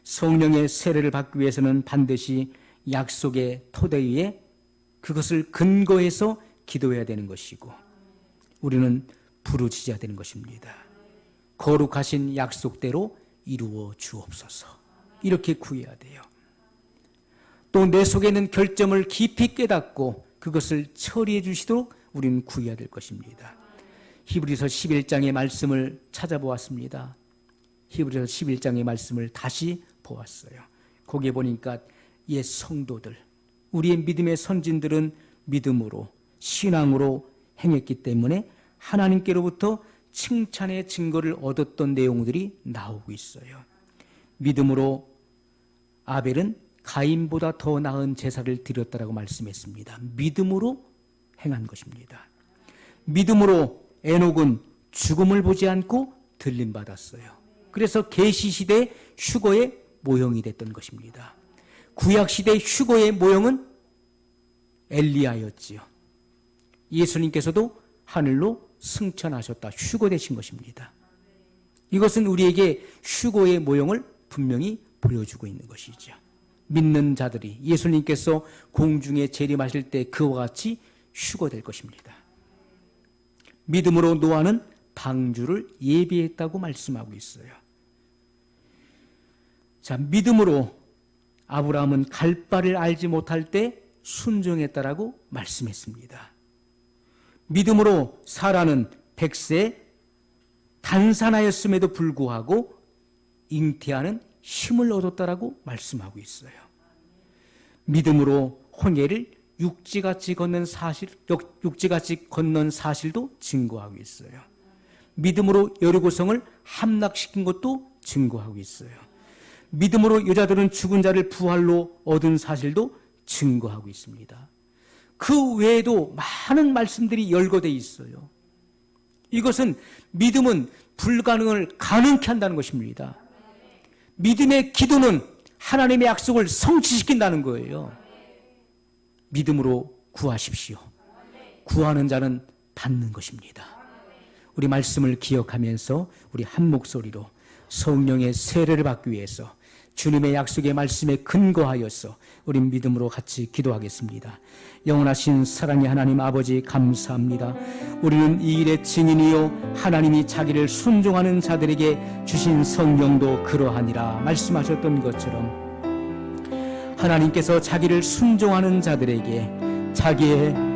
Speaker 1: 성령의 세례를 받기 위해서는 반드시 약속의 토대 위에 그것을 근거해서 기도해야 되는 것이고, 우리는 부르짖어야 되는 것입니다. 거룩하신 약속대로 이루어 주옵소서. 이렇게 구해야 돼요. 또 내 속에 있는 결점을 깊이 깨닫고 그것을 처리해 주시도록 우리는 구해야 될 것입니다. 히브리서 11장의 말씀을 찾아보았습니다. 히브리서 11장의 말씀을 다시 보았어요. 거기에 보니까 옛 성도들, 우리의 믿음의 선진들은 믿음으로, 신앙으로 행했기 때문에 하나님께로부터 칭찬의 증거를 얻었던 내용들이 나오고 있어요. 믿음으로 아벨은 가인보다 더 나은 제사를 드렸다라고 말씀했습니다. 믿음으로 행한 것입니다. 믿음으로 에녹은 죽음을 보지 않고 들림받았어요. 그래서 계시시대 휴거의 모형이 됐던 것입니다. 구약시대 휴거의 모형은 엘리야였지요. 예수님께서도 하늘로 승천하셨다, 휴거되신 것입니다. 이것은 우리에게 휴거의 모형을 분명히 보여주고 있는 것이죠. 믿는 자들이 예수님께서 공중에 재림하실 때 그와 같이 휴거될 것입니다. 믿음으로 노아는 방주를 예비했다고 말씀하고 있어요. 자, 믿음으로 아브라함은 갈 바를 알지 못할 때 순종했다라고 말씀했습니다. 믿음으로 사라는 100세 단산하였음에도 불구하고 잉태하는 힘을 얻었다라고 말씀하고 있어요. 믿음으로 홍해를 육지같이 걷는 사실도 증거하고 있어요. 믿음으로 여리고성을 함락시킨 것도 증거하고 있어요. 믿음으로 여자들은 죽은 자를 부활로 얻은 사실도 증거하고 있습니다. 그 외에도 많은 말씀들이 열거되어 있어요. 이것은 믿음은 불가능을 가능케 한다는 것입니다. 믿음의 기도는 하나님의 약속을 성취시킨다는 거예요. 믿음으로 구하십시오. 구하는 자는 받는 것입니다. 우리 말씀을 기억하면서 우리 한 목소리로 성령의 세례를 받기 위해서 주님의 약속의 말씀에 근거하여서 우리 믿음으로 같이 기도하겠습니다. 영원하신 사랑의 하나님 아버지, 감사합니다. 우리는 이 일의 증인이요 하나님이 자기를 순종하는 자들에게 주신 성령도 그러하니라 말씀하셨던 것처럼 하나님께서 자기를 순종하는 자들에게 자기의